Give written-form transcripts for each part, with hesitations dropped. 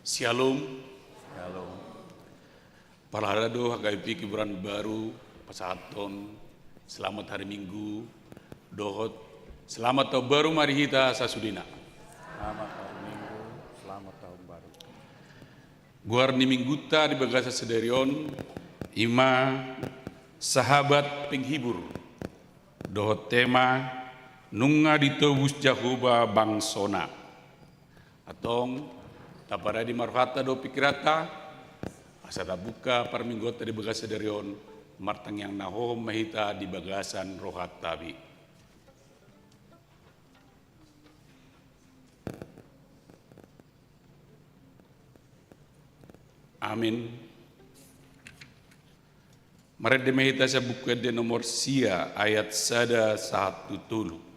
Shalom. Shalom. Parahado hagaipi kiburan baru pasaton. Selamat hari Minggu. Dohot. Selamat tahun baru mari kita sasudina. Selamat hari Minggu, selamat tahun baru. Guarni mingguta di bagasa sederion ima sahabat penghibur. Dohot tema nunga ditobus jahuba bangsona. Atong tapara di marfata do pikirata asada buka parminggota di bagasa derion martang yang nahom mahita di bagasan rohat tabi. Amin. Maret de mahita sa buka de nomor sia ayat sada 1.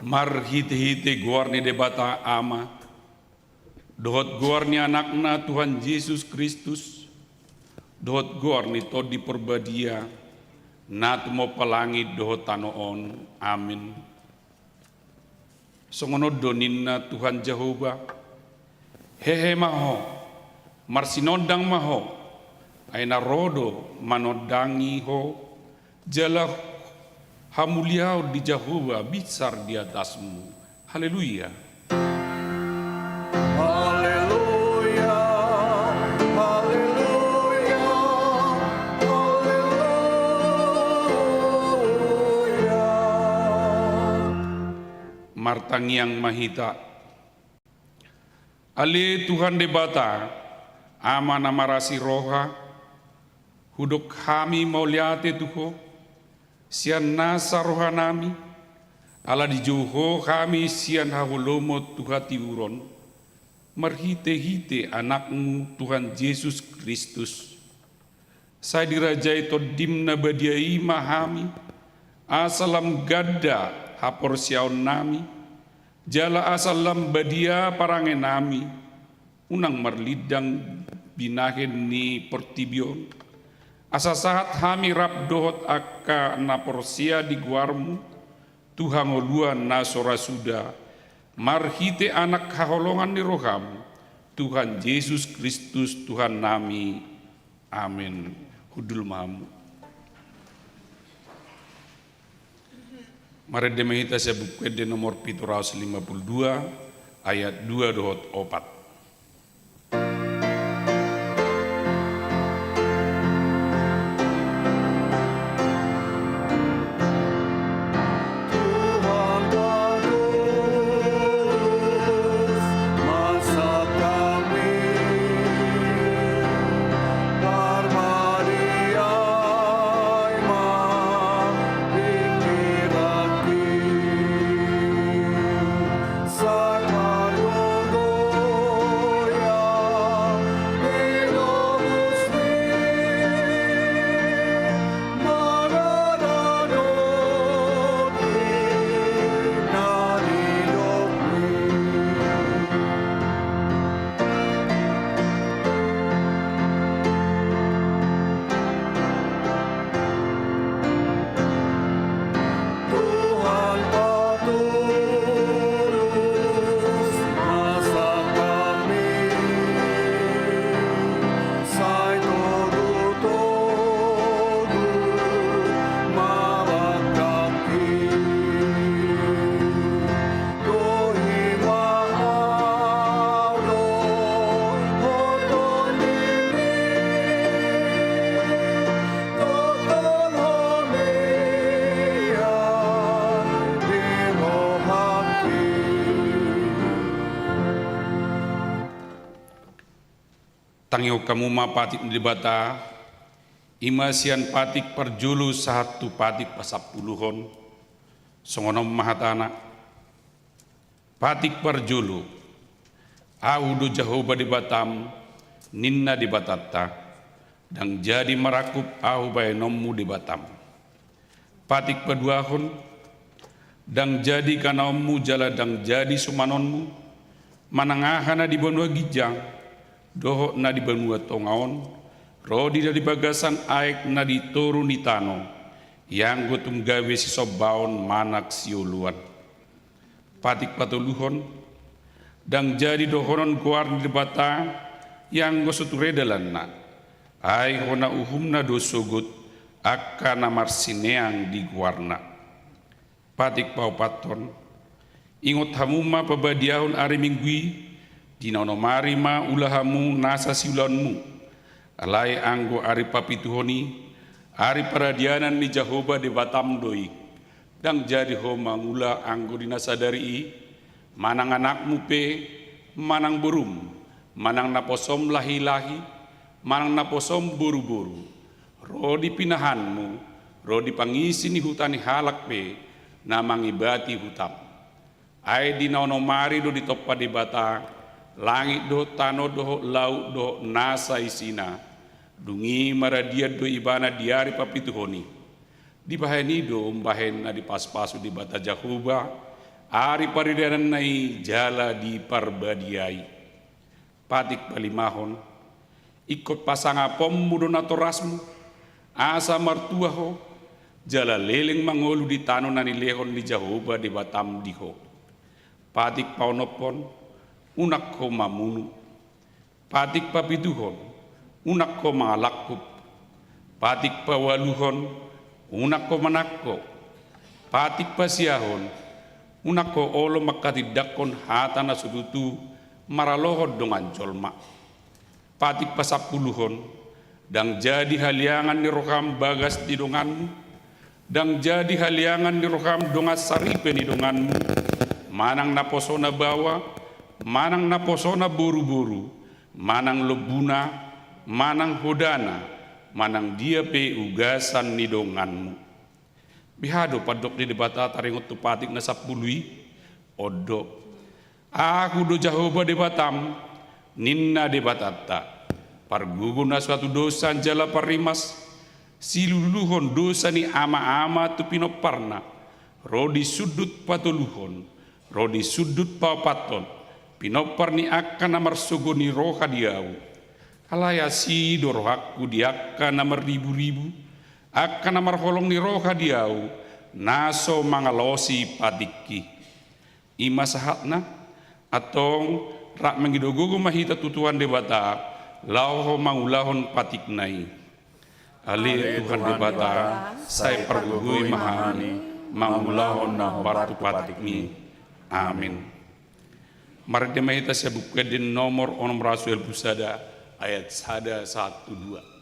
Mar hite-hite guarni debata ama, dohot guarni anakna Tuhan Yesus Kristus, dohot guarni to di perbadia, nat mo palangi dohot tanoon, amin. songono doninna Tuhan Jehovah hehe maho marsinondang maho aina rodo manodangi ho jala hamuliau di Jehovah besar di atasmu. Haleluya. Haleluya, haleluya, haleluya. Martangiang mahita ale Tuhan debata ama namarasi roha huduk kami mauliate tuho sian nasa rohanami ala di joho kami sian hahulomo Tuhati uron marhite-hite anakmu Tuhan Yesus Kristus saya dirajai todim badiai mahami asalam gadda hapor siaun nami jala asalam badia parangen nami unang marlidang binahen ni pertibion asa saat hami rap dohot akka naporsia di guarmu Tuhan oluan nasora suda marhite anak kaholongan ni roham Tuhan Yesus Kristus Tuhan nami amin. Hudul mahamu mari demehita saya buku de nomor 752 ayat 2 dohot 4. Tangyo kamu ma patik di bata imasian patik perjulu satu patik pasapuluhon songonom mahatana patik perjulu audu Jehovah di batam ninna di batatta dan jadi merakup au baenommu di batam patik peduahon dan jadi kanaommu jala dan jadi sumanonmu manangahana di benua gijang doho na di benua tongaon rodi dari bagasan aek na di toru ni tano yang gotum gawe si sobaon manak siuluan patik patuluhon dan jadi dohonon guar di bata yang gosuturedalan na ai hona uhumna dosogut akka namar sineang di guarna patik paupaton ingot hamuma pabadiahon ari minggui dinono marima ulahamu nasa siulanmu alai anggo ari papituhoni ari paradianan ni Jehovah di batam doi dan jadi homa ngula anggo dinasadari manang anakmu pe manang burum manang naposom lahi-lahi manang naposom buru-buru rodi pinahanmu rodi pangisi ni hutani halak pe namang ibati hutam ai dinono mari do ditoppa di bata langit do tano do laut do nasa isina dungi maradia do ibana diari papituhoni di bahani do mbahen na di pas-pasu di bata Jehovah ari paridanan nai jala di parbadiai patik palimahon ikut pasanga pommu do natorasmu asa martuaho jala leleng mangolu di tano nani lehon di Jehovah di batam diho patik paunopon, unak ko mamunu, patik papituhon, unak ko mangalakup, patik pawaluhon, unak ko manakko, patik pasiahon, unak ko olo makatidakon hatana sudutu maralohod dongan jolma, patik pasapuluhon, dang jadi haliangan ni roham bagas di donganmu, dang jadi haliangan ni roham dongas saripe ni donganmu, manang naposona bawa, manang naposona buru-buru, manang lebuna, manang hodana, manang dia pe ugasan ni donganmu. Bihado padok di debata taringot tu patik na sapului, odo. Aku do Jahoba debatam, ninna debatata. Parguguna suatu dosa jala parimas, siluluhon dosa ni ama-ama tu pinoparna, rodi sudut patuluhon, rodi sudut papaton, pinopar ni akan namar sogoni roha diau, halaya si dorohaku diakan namar ribu-ribu, akan namar holong ni roha diau, naso mangalosi padiki, ima sahatna, atong rak mengidogogo mahita tutuan debata, lauho mangulahon patiknai. Ali Tuhan debata, saya pergugui mahani, mangulahon na batu patikni. Amin. Mari demahita saya buka di nomor onom Rasul Pusada ayat 1-2.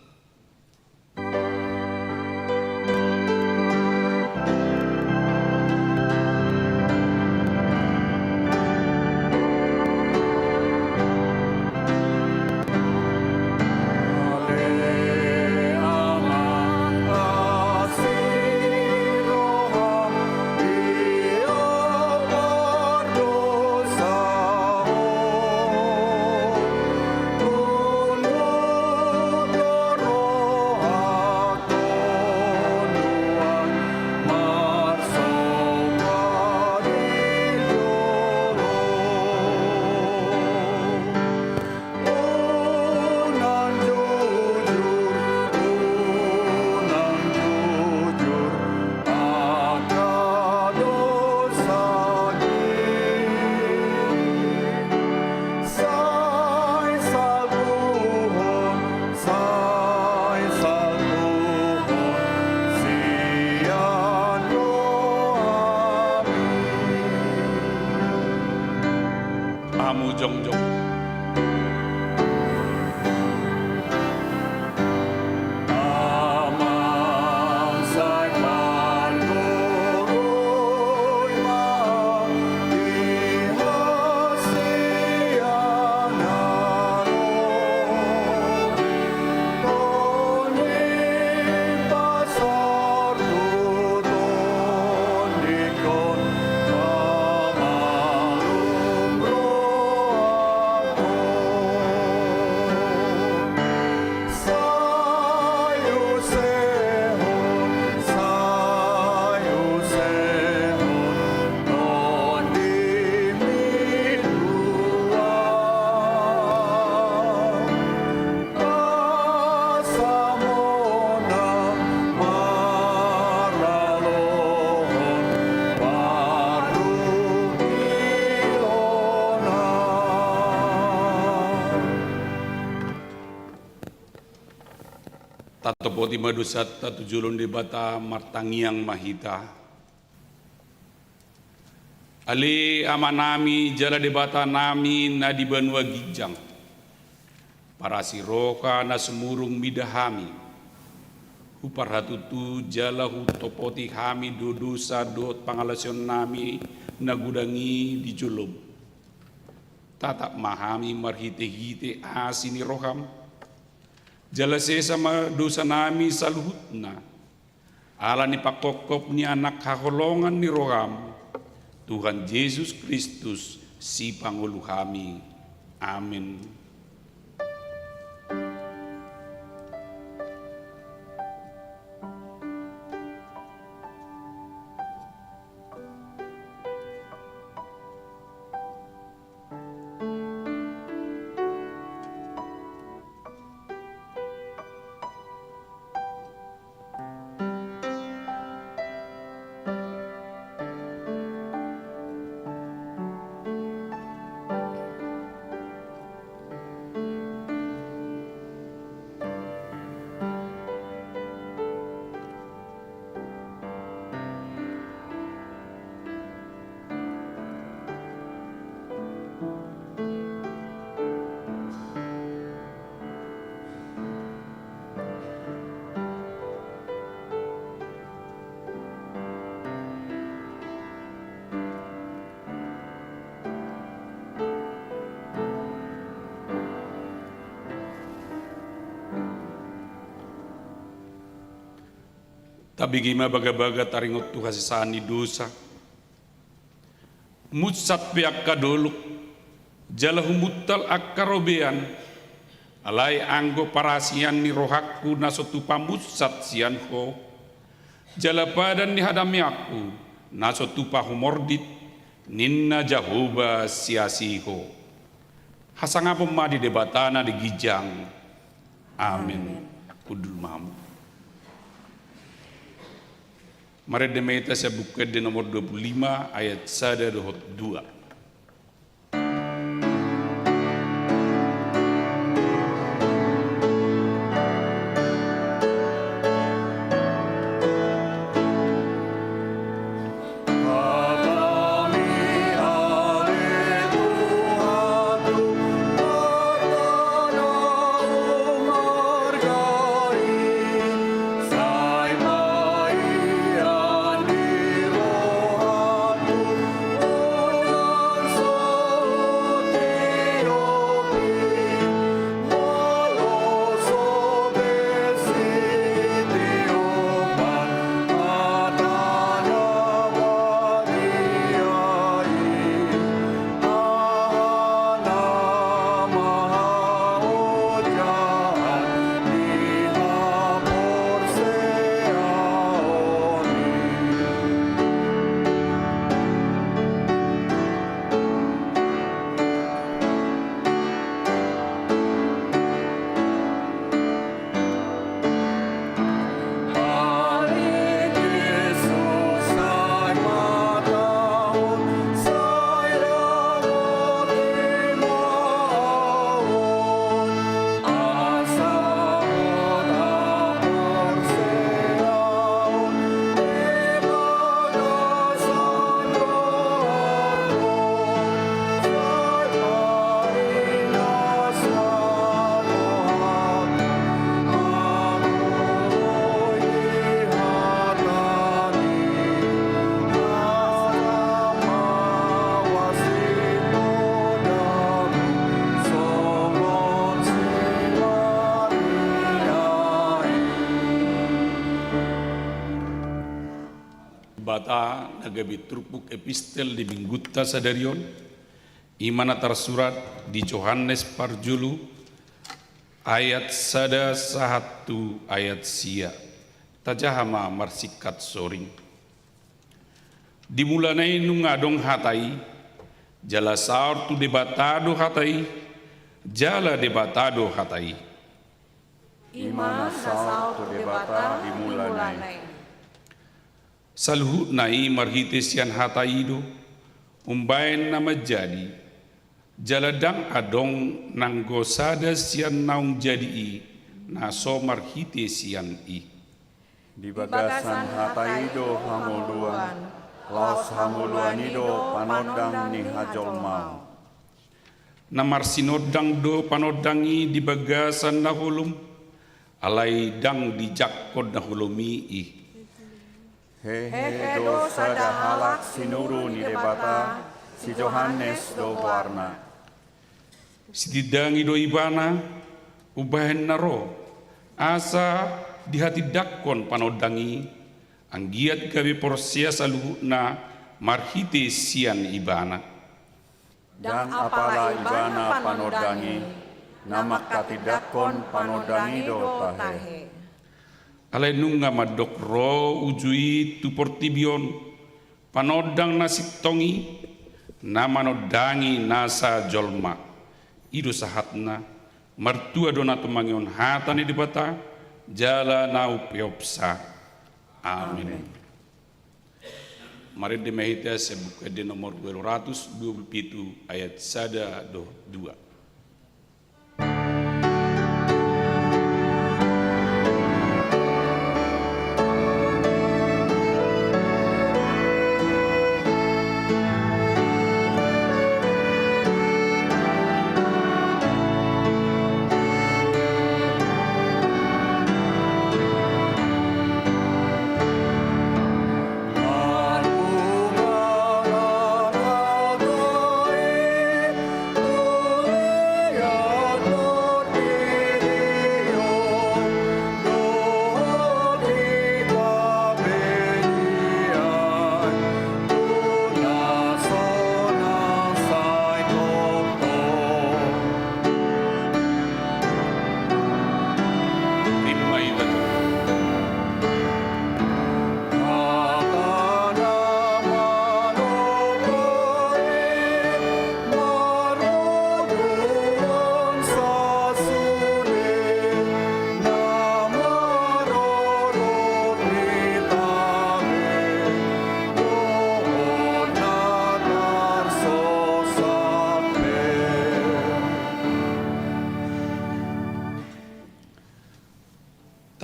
Tatopoti madusat tatujulon debata martangiang mahita. Ali amanami jala debata nami na di banua gijang. Para siroka na semurung midahami. Huparhatutu jala hutopoti hami dodosa dot pangalasion nami nagudangi di julum. Tatak mahami marhite-hite asini roham. Jalase sama dosa nami saluhutna. Ala ni pakokop ni anak haholongan ni roham. Tuhan Yesus Kristus si pangulu kami. Amin. Tapi gima baga-baga taringot tu hasisani dosa. Mutsat piak kadoluk, jalahu mutal akarobean, alai anggo parasian ni rohakku nasotu pamutsat sian ho, jalapadan ni hadami aku, nasotu pahumordit, ninna jahoba siasiho. Hasanga pemadi debatana di gijang. Amin. Kudul mamu. Mari demeta saya buka di nomor 25 ayat 1-2. Bata nagabi trupuk epistel di Binggutta sadarion, imana tersurat di Yohanes parjulu ayat 1 ayat sia tajahama marsikat soring. Dimulanai nungadong hatai, jala saur tu debatado hatai, jala debatado hatai. Imana saur tu debata dimulanai. Salhu nai marhite sian hataido, umbain nama jadi, jaladang adong nanggosada sian naung jadi naso marhite sian i. Di bagasan hataido hamuluan, laos hamuluanido panodang ni hajol mau. Namar sinodang do panodangi di bagasan nahulum, alai dang di jakkod nahulumi i. Hehe dosa dah halak sinuru ni debata, si Yohanes do warna. Sitidangi do ibana, ubahen naro, asa di hati dakon panodangi, anggiat gabi porsia saluhna marhite sian ibana. Dan apalah ibana panodangi, namak katidakon panodangi do tahe. Alai nunga madok ro ujui tu portibion, panodang nasik tongi, nama nodangi nasa jolma. Ido sahatna, martua donatu mangion hatani dibata, jala nau piopsa. Amin. Mari demehita sebuka di nomor 227 ayat 1-2.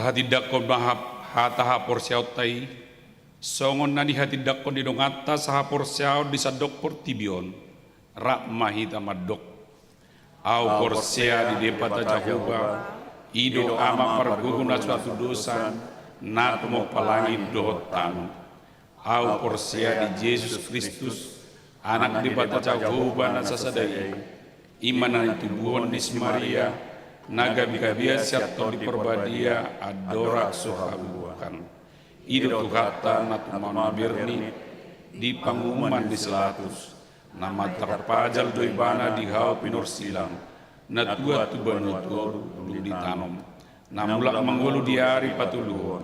Tahatidak ko mahap hataha porsiaw tay, songon na dihatidak ko didongata saha porsiaw di sadok portibion, rak mahita madok. Au porsia di depata Jahuba, ido ama perguna suatu dosa, nat mo palangi dohotan. Au porsia di Yesus Kristus, anak di bata Jahuba na sasadai, imanan tubuhon di Maria, naga bikabia siap to di perbadia adorak sohabukan. Ido tuhata natuman birni di pangumuman di selatus. Nama terpajal doibana di hau pinur silang, na tua tubanutur dulu ditanam, namulak menggulu di hari patuluhon,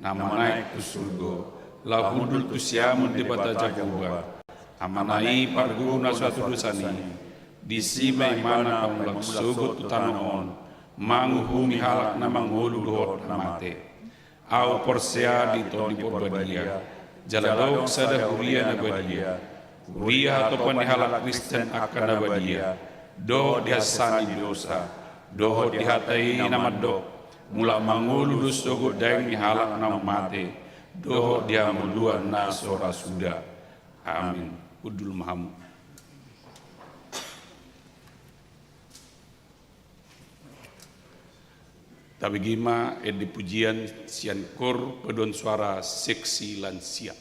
nama naik ke surga, lahudul tu siamun di bata Jahuba, amanai parguna suatu dosani, di sima imana pamulak sugut tu tanaon, manguhumi halak na manggulu dohot namate, au porsia di toni porbadia, jaladok sada huria na badia, Huria atau penihalak Kristen akan abadia, doh dihasani dosa, doh dihatai nama dok, mulak mangulu dosogo daeng nihalak nama mate, doh dia meluan nasora sudah. Amin. Udul mahamu. Tapi gima di pujian sian kor pedon suara seksi lansia.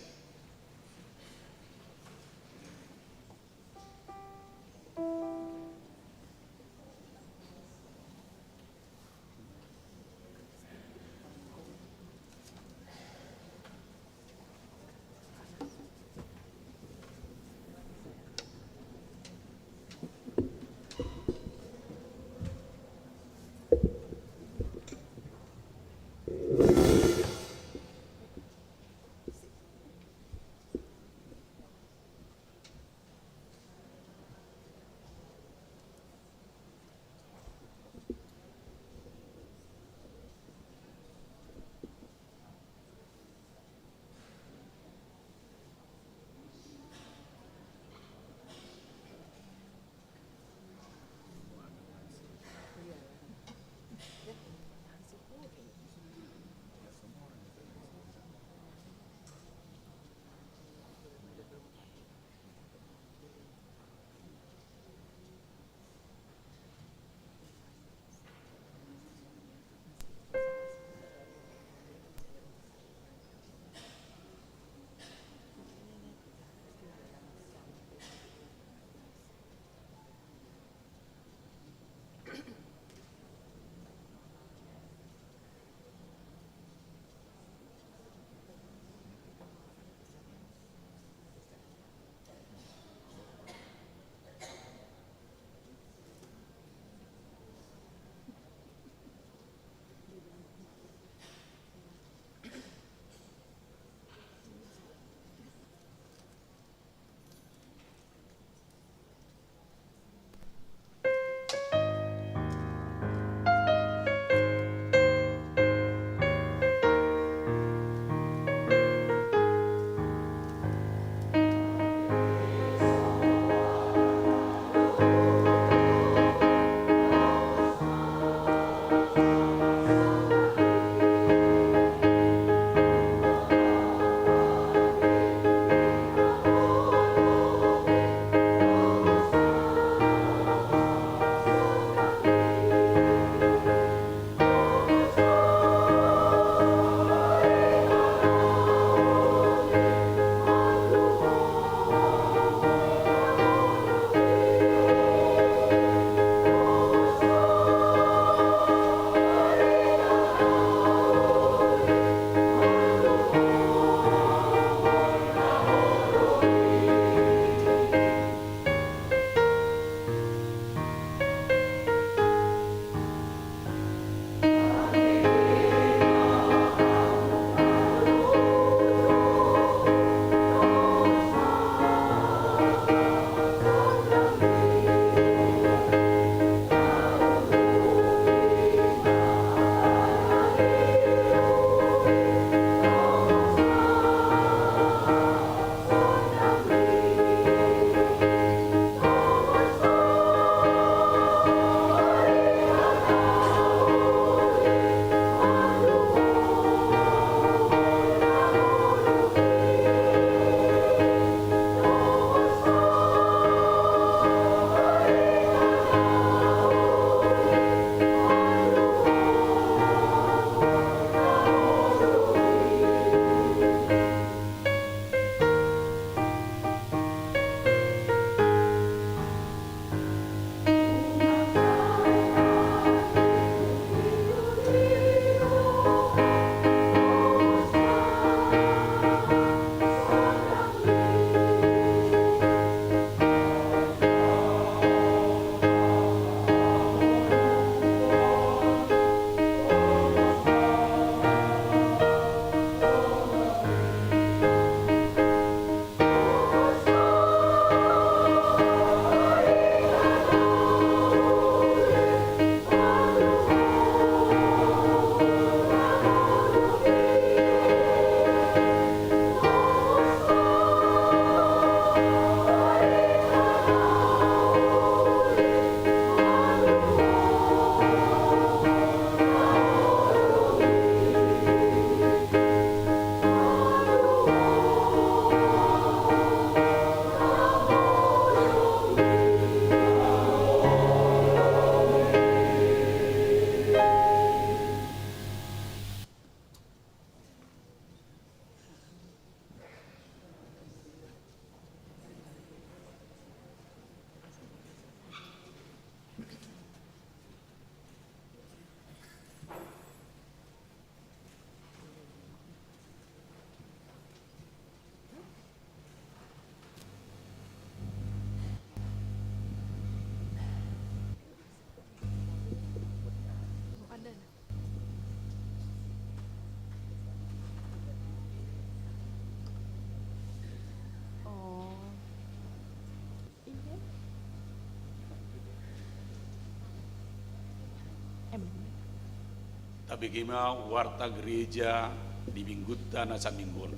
Tapi gima warta gereja di Minggutta na sa Minggol.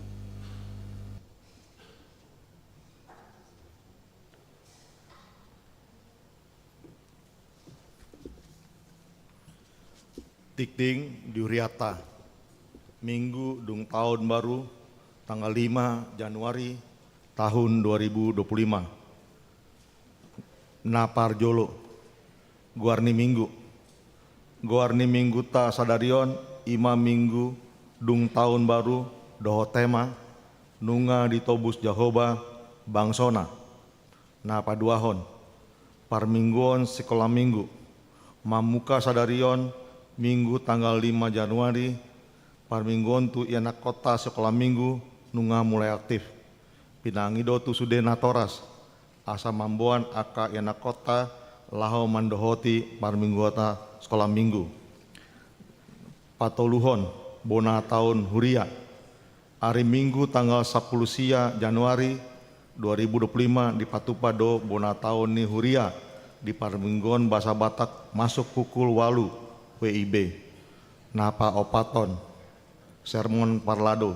Tikting di Uriata, Minggu dung tahun baru, tanggal 5 Januari tahun 2025. Napar Jolo, Guarni Minggu ta sadarion, ima Minggu dung tahun baru, doho tema, nunga ditobus Jahoba, bangsona. Napa duahon, parmingguon sekolah minggu, mamuka sadarion, Minggu tanggal 5 Januari, parmingguon tu ianak kota sekolah minggu nunga mulai aktif. Pinangido tu sudena toras, asa mamboan aka ianak kota laho mandohoti parmingguota sekolah minggu. Patoluhon, bona tahun huria, hari Minggu tanggal 10 sia Januari 2025 di Patupado bona tahun ni huria di parmingguon bahasa Batak masuk pukul 8 WIB. Napa opaton Sermon Parlado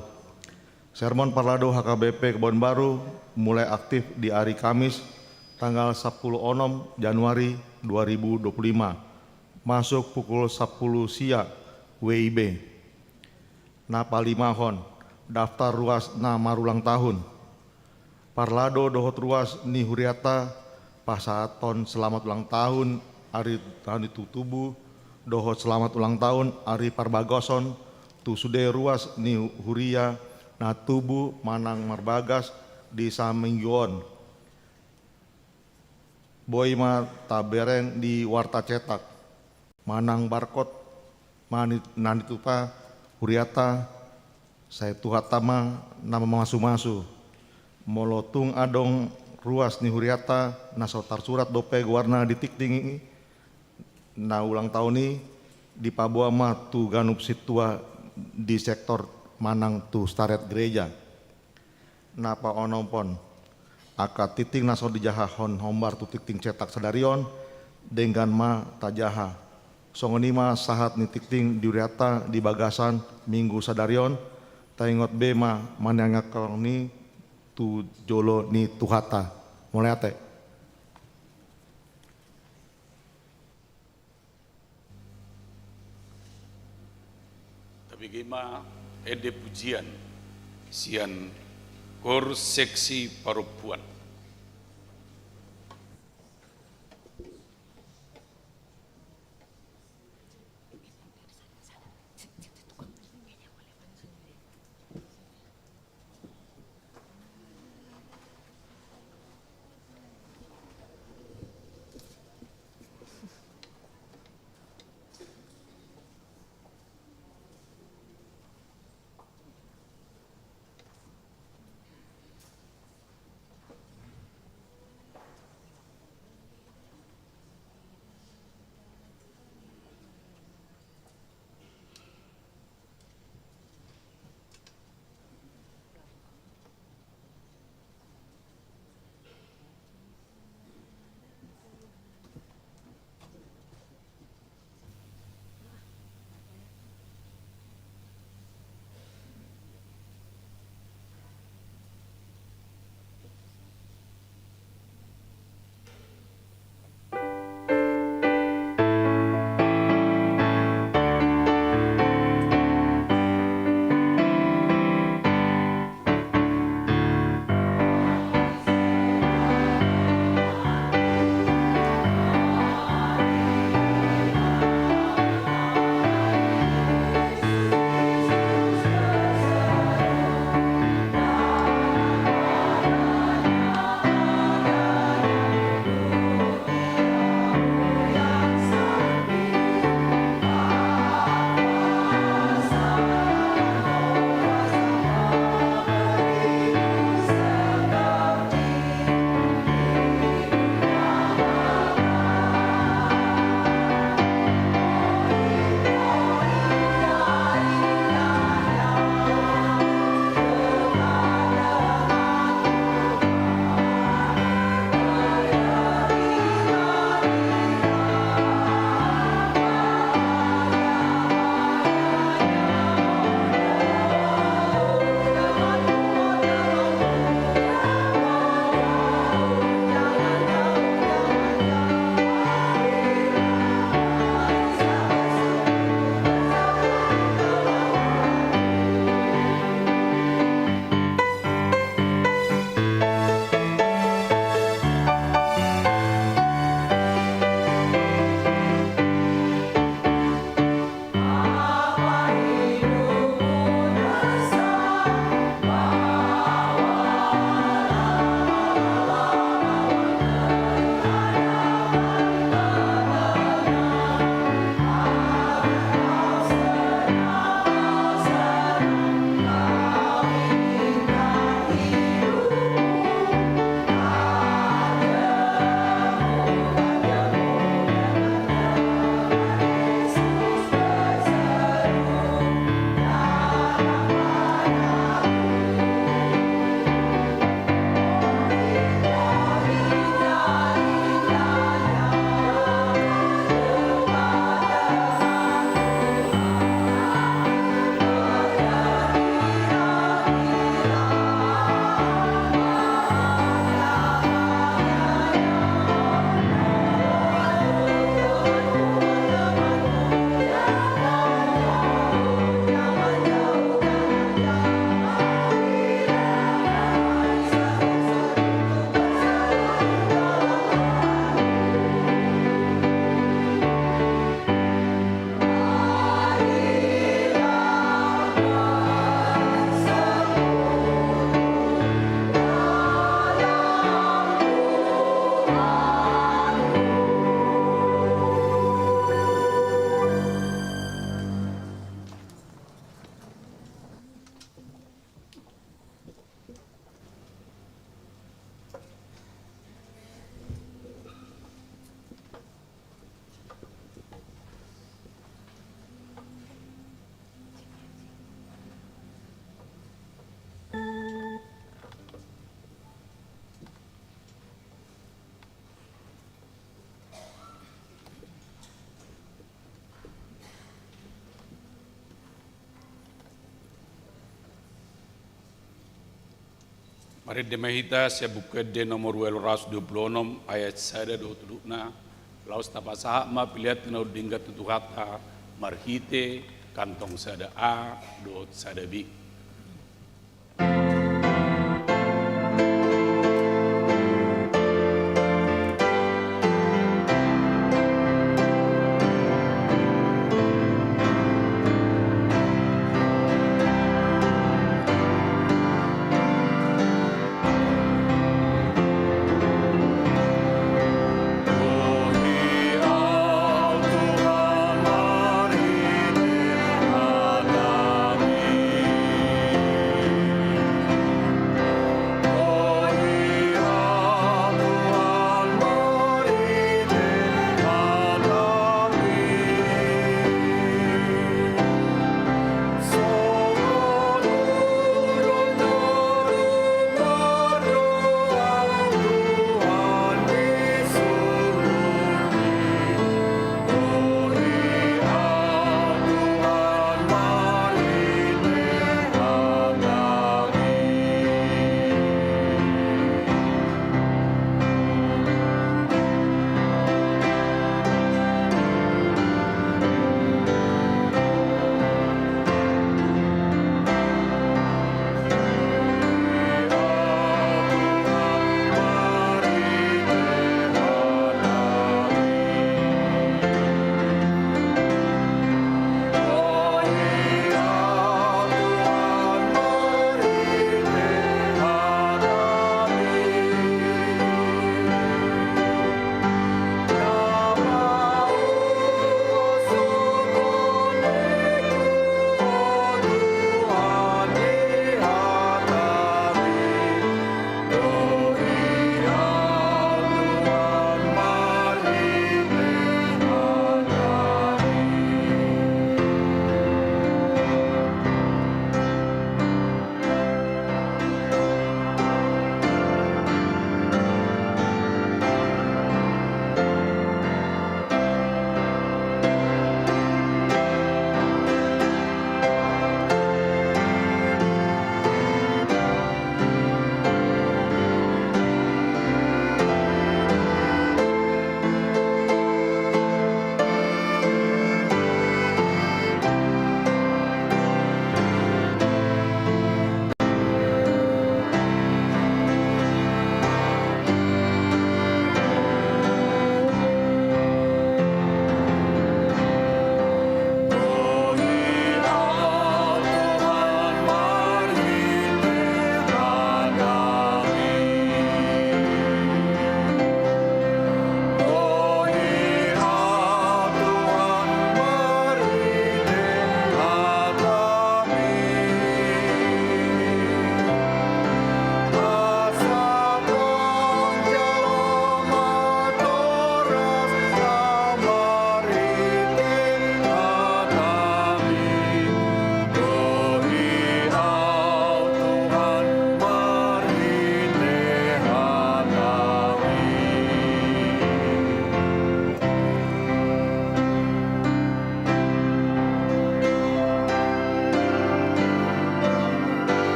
HKBP Kebon Baru mulai aktif di hari Kamis tanggal 10 Januari 2025 masuk pukul 10 sia WIB. Napa limahon daftar ruas na marulang tahun Parlado dohot ruas ni huriata pasaton selamat ulang tahun hari tahun itu tubuh dohot selamat ulang tahun Ari Parbagoson tu sude ruas ni huria na tubuh manang marbagas di Samingguon. Boima tabereng di warta cetak manang barkot nanitupa huriata saya tuhatama nama masu-masu molotung adong ruas ni huriata na sotar surat dope warna ditikting na ulang tahun ini di Pabuama tu ganup situa di sektor manang tu staret gereja. Napa onompon aka titing naso di jahahon hombar tu titing cetak sadarion dengan ma tajaha. Songonima sahat ni titing di Uriata di bagasan Minggu sadarion taingot bema manangakong ni tu jolo ni tuhata. Mulai ate. Bagaimana ede pujian sian kor seksi parupuan. Mari demahita saya buka de nomor 226 ayat 1 na laus tapasa ma pilihat na udinggat tutuhata marhite kantong sada a dot sada b.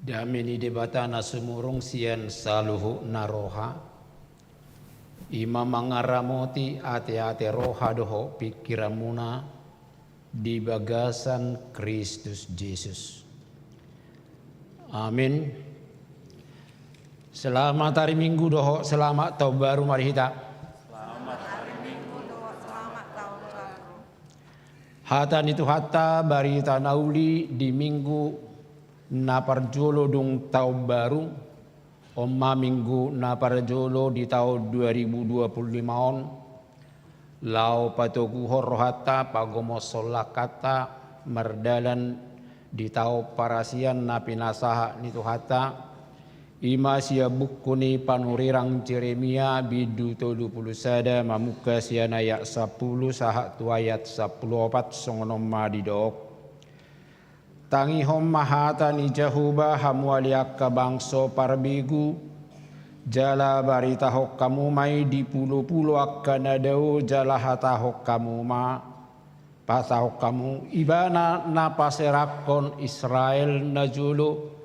Damini debata nasumurung sian saluhu naroha ima mangaramoti ate-ate roha doho pikiramuna di bagasan Kristus Yesus. Amin. Selamat hari Minggu doho, selamat tahun baru mari kita. Selamat hari Minggu doho, selamat tahun baru. Hata itu hatta barita nauli di minggu na parjolo dung tahun baru. Omma minggu na parjolo di tahun 2025 on. Lau patoku horrohata pagomo solakata merdalan di tahun parasian na pinasaha nitu hatta. Ima sia bukuni panurirang Jeremia bidu 30 sada mamuka sia ayat 10 sahak tu ayat 14 songonomma di dok. Tangi homma hata ni jahuba hamualiak bangso parbigu. Jala barita hok kamu mai di pulo-pulo akan adau jala hata hok kamu ma. Pata hok kamu ibana na paserakon Israel na julu.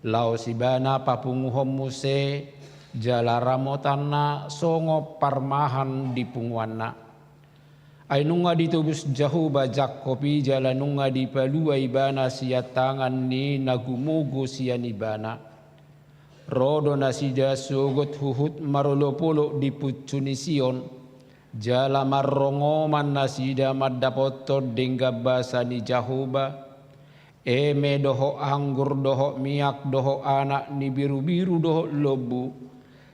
Lau sibana papunguhom muse jala ramotana songo parmahan di punguana. Ay nunga ditubus jahu bajak kopi jala nunga dipalua ibana siatangan ni nagumugo sian ibana. Rodo nasida sugot huhut marolopolo di pucunision. Jala marrongoman nasida madapoto dengga basa ni jahuba. Eme doho anggur doho miak doho anak ni biru-biru doho lobu.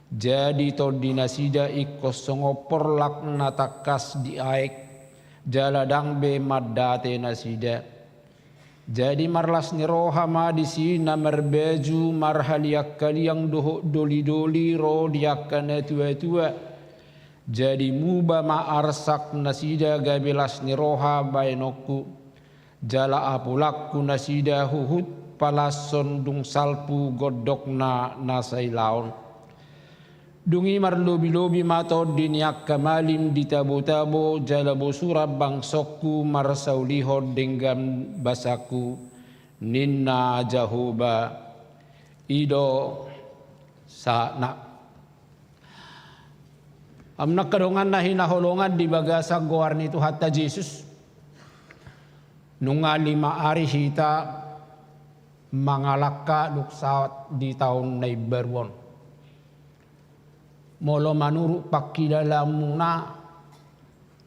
Jadi to dinasida iko songo porlak natakas di aek. Jaladang be madate nasida. Jadi marlas ni roha ma di sina merbeju marhaliak kaliang doho doli-doli ro diakana tua-tua. Jadi muba ma arsak nasida gabelas ni roha bainoku. Jala apulakku nasida huhut palason dung salpu godokna nasai laon. Dungi marlobi-lobi mato diniak kamalim di tabo-tabo jala bosura bangsokku marsauliho denggam basaku ninna jahuba ido sana. Amnak kadongan na hinaholongan di bagasa goarni itu hatta Jesus. Nunga 5 hari hita mangalaka luksawat di tahun naibaruan. Molo manuru pakilalamuna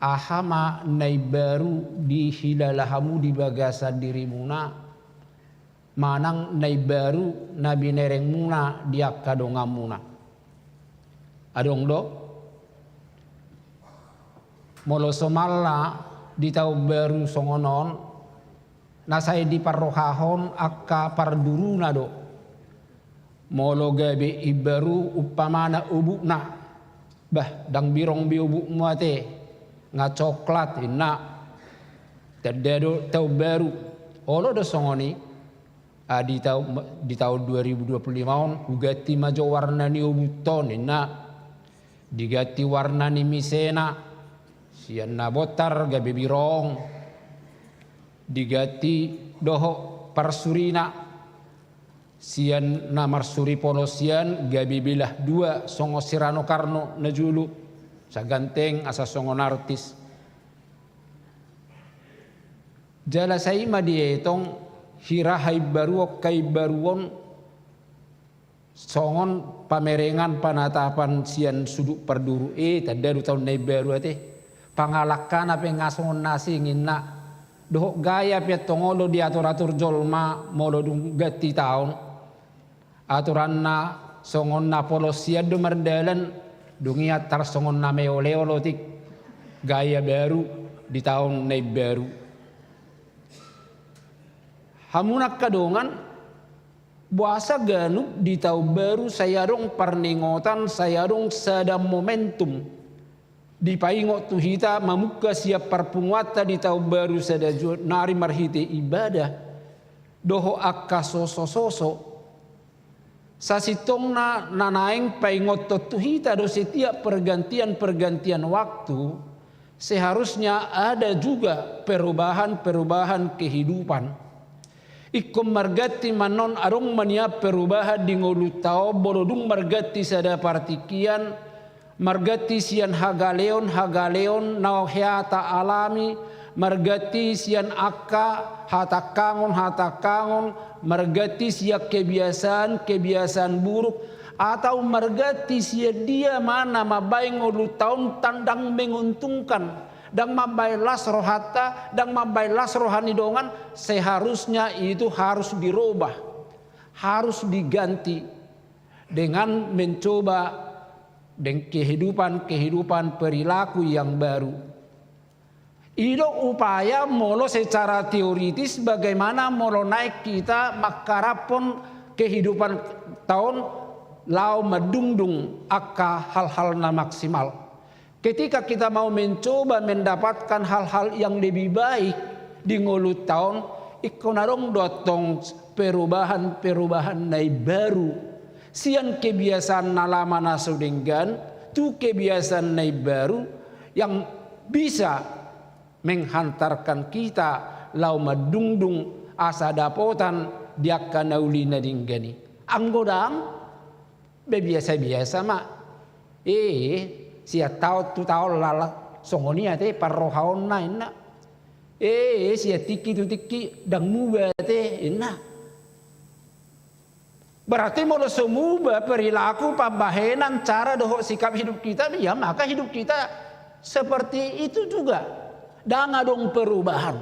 ahama naibaru di hilalahamu di bagasa dirimuna. Manang naibaru nabi nereng muna dia kadongamuna. Adong do. Molo somalla di tahun baru songonon. Nasai di parrohahon akka parduruna do. Molo gabe ibaru upamana ubukna. Bah dang birong bi ubuk muate. Nga coklat ina. Terdado tau baru. Olo do songoni. Di tahun 2025 on. Ugati majo warna ni ubuton ina. Digati warna ni misena. Sian na botar gabe birong. Digati doho parsurina sian namar suri polosian gabi bilah 2 songo sirano karno najulu saganteng asa songo nartis jala saima dietong hirahai baruok kai baruon songon pamerengan panatapan sian suduk perduru tadaru tahun nai baru ate pangalakan apa ngasongon nasi nginna doh gaya piat tongolo di atur-atur jolma molo dung gati taon aturan na songon na polosian do merdalan dungi atar songon na meoleo-leolotik gaya baru di tahun nai baru hamunak kadongan buasa ganuk di tahun baru saya dong perningotan saya dong sadam momentum di paingo tu hita mamuka siap perpunguata di tahun baru sadaju nari marhite ibadah doho akka soso sasitong na nanaeng paingo tu hita do setiap pergantian waktu seharusnya ada juga perubahan kehidupan ikom margati manon arong mania perubahan di ngolu tao bolodung margati sada partikian margati sian hagaleon nau heata alami margati sian akka hata kangon margati siak kebiasaan buruk atau margati sia dia mana mabaing ulu tahun tandang menguntungkan dan mabailas rohata dan mabailas rohani dongan, seharusnya itu harus dirubah, harus diganti dengan mencoba dengan kehidupan perilaku yang baru. Itu upaya molo secara teoritis bagaimana molo naik kita makarapon kehidupan tahun lau medungdung akka hal-hal na maksimal. Ketika kita mau mencoba mendapatkan hal-hal yang lebih baik di ngulut tahun, ikonarong dotong perubahan nai baru. Sian kebiasaan nalama nasudenggan, tu kebiasaan nai baru yang bisa menghantarkan kita lau madungdung asa dapotan diakka naulina dinggani. Anggodang bebiasa-biasa mak. Sia tau tu tau lala songonia te parrohaon na inna. Sia tiki tu tiki dang muba te inna. Berarti mau semua perilaku pembahenan cara dohok sikap hidup kita, ya maka hidup kita seperti itu juga. Dan adong perubahan.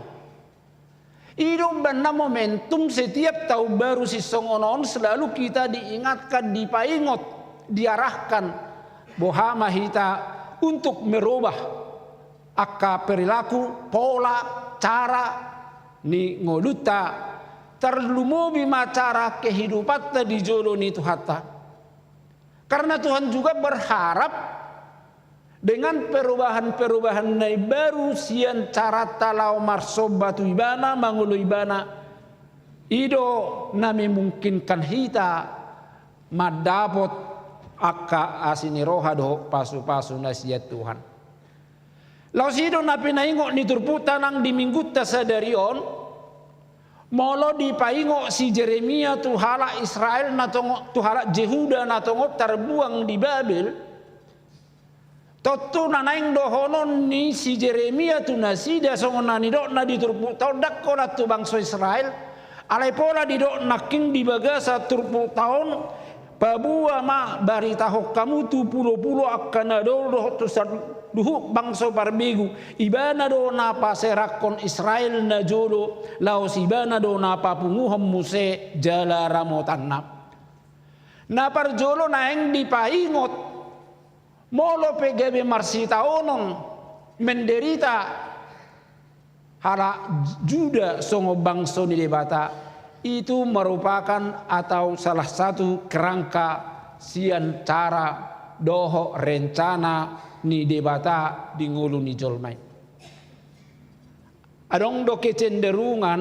Itu benar momentum setiap tahun baru si songonon selalu kita diingatkan, dipaingot, diarahkan bohama kita untuk merubah akka perilaku, pola, cara ni ngoluta terlumobi macara kehidupan di jolo ni Tuhata. Karena Tuhan juga berharap dengan perubahan-perubahan nai baru sian cara talau marsobatu ibana mangulu ibana ido nami mungkinkan hita madapot akka asini roha do pasu-pasu nasihat Tuhan. Lau sido napi naingo ni turputan ang di minggu tasadarion molo di paingo si Jeremia tuhala Israel natongo tuhala Jehuda natongo terbuang di Babel. Toto nanaing dohonon ni si Jeremia tu nasida songonani dok na diturpu tahun dakkola tu bangsa Israel alai pola di dok naking di bagasa turpu tahun pabua ma barita hok kamu tu pulo-pulo akan doh tu duhu bangsa barbegu ibana do napa serakon Israel na jolo laos ibana do napa punguhom muse jala ramotanap na parjolo naeng dipaingot molo PGB Marsita onon menderita hala juda songo bangso ni debata itu merupakan atau salah satu kerangka sian cara doho rencana ni debata di ngulu ni jolmai. Adong do kecenderungan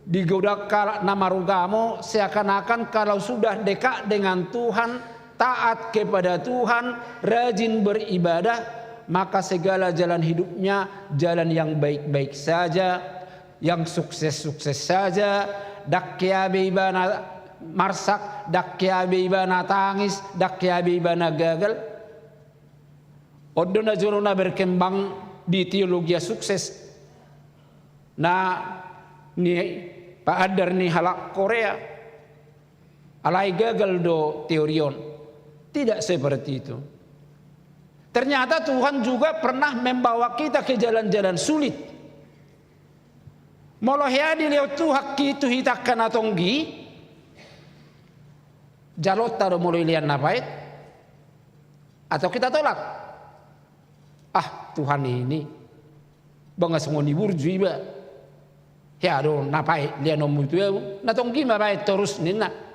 digodak kala namarugamo seakan-akan kalau sudah dekat dengan Tuhan, taat kepada Tuhan, rajin beribadah, maka segala jalan hidupnya jalan yang baik-baik saja, yang sukses-sukses saja. Dakyabe ibana marsak, dakyabe ibana tangis, dakyabe ibana gagal. Odona jorona berkembang di teologi sukses. Nah, ni Pak Adar ni halak Korea, alai gagal do teorion. Tidak seperti itu. Ternyata Tuhan juga pernah membawa kita ke jalan-jalan sulit. Molohya di leo Tuhan kitu hitakkan atonggi. Jalot taro mulai lian napait. Atau kita tolak. Ah Tuhan ini. Bangas ngoni burju iba. Ya do napait lian omutu ya. Natonggi mabait terus nina.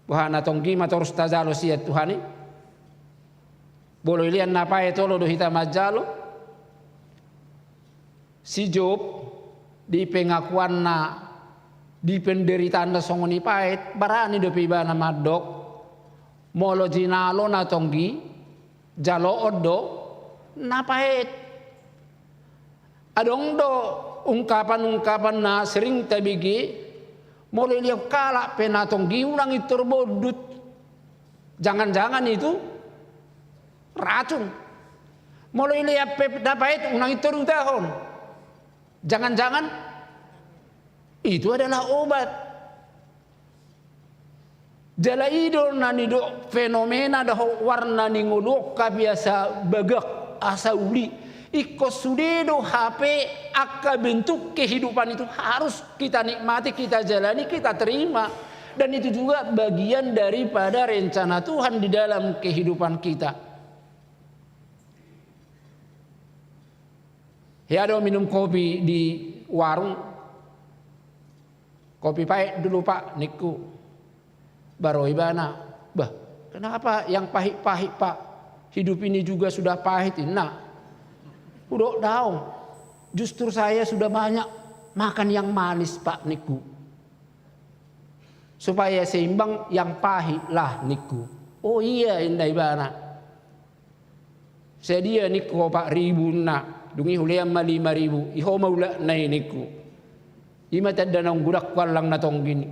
Wahana tonggi terus tajalo siat Tuhani. Bolo ilian napae tolo do hita majalo. Si Job di pengakuan na di penderitaan na songoni pait barani do piba na madok molo jinalo na tonggi jalo odo napait. Adong do ungkapan-ungkapan na sering tabigi mulai lihat kalak penatong giulang itu terbodut. Jangan-jangan itu racun. Mulai lihat dapat unang itu tahun. Jangan-jangan itu adalah obat. Jala ido na nido fenomena daho warna ningulok biasa bagak asa uli. Iko sudedo HP akka bentuk kehidupan itu harus kita nikmati, kita jalani, kita terima. Dan itu juga bagian daripada rencana Tuhan di dalam kehidupan kita. Ya, ada minum kopi di warung. Kopi pahit dulu Pak, niku. Baru ibana. Bah, kenapa yang pahit-pahit Pak? Hidup ini juga sudah pahit. Nah, udah tahu. Justru saya sudah banyak makan yang manis Pak niku. Supaya seimbang yang pahit lah niku. Oh iya indah ibana. Saya dia niku Pak ribu na. Dungi huliam ma 5.000. Iho maula na niku. Ima tadda nang gudak walang natong gini.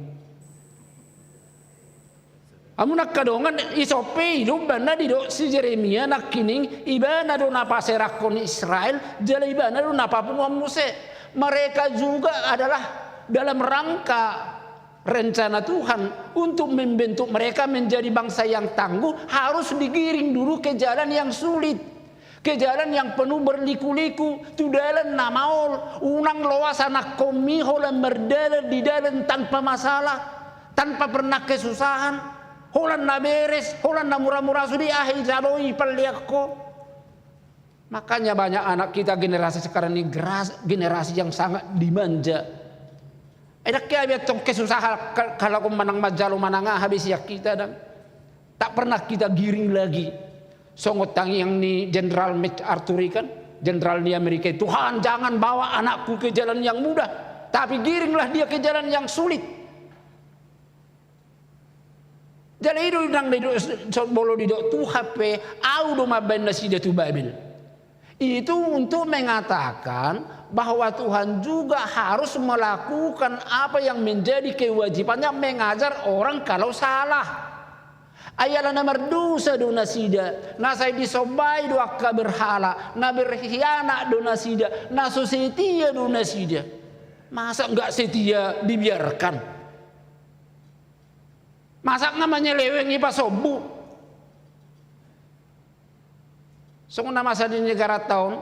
Amu nakadongan isope lumban na dido si Jeremia nakining ibana do napaserakon Israel jala ibana do napapungam Mose. Mereka juga adalah dalam rangka rencana Tuhan untuk membentuk mereka menjadi bangsa yang tangguh, harus digiring dulu ke jalan yang sulit, ke jalan yang penuh berliku-liku. Tudalan namaol unang loasana komi holan berdalan di dalam tanpa masalah, tanpa pernah kesusahan. Holan na beres, holan na murah-murah sudi ahi jaloi paliakko. Makanya banyak anak kita generasi sekarang ini generasi yang sangat dimanja. Edak kaya biar tong kesusahan kalau kau manang majalo mananga habis ya kita dan tak pernah kita giring lagi. Songot tangi yang ni Jenderal MacArthur kan, Jenderal di Amerika, Tuhan jangan bawa anakku ke jalan yang mudah, tapi giringlah dia ke jalan yang sulit. Jadi itu nang bolo didok Tuhan pe audo maben nasida tu Babil. Itu untuk mengatakan bahwa Tuhan juga harus melakukan apa yang menjadi kewajibannya, mengajar orang kalau salah. Ayala na mardusa do nasida, nasay disobay do akka berhala, na berkhianat do nasida, na setia do nasida. Masa enggak setia dibiarkan? Masa namanya leweng ipa sobu? Sungguh masa di negara tahun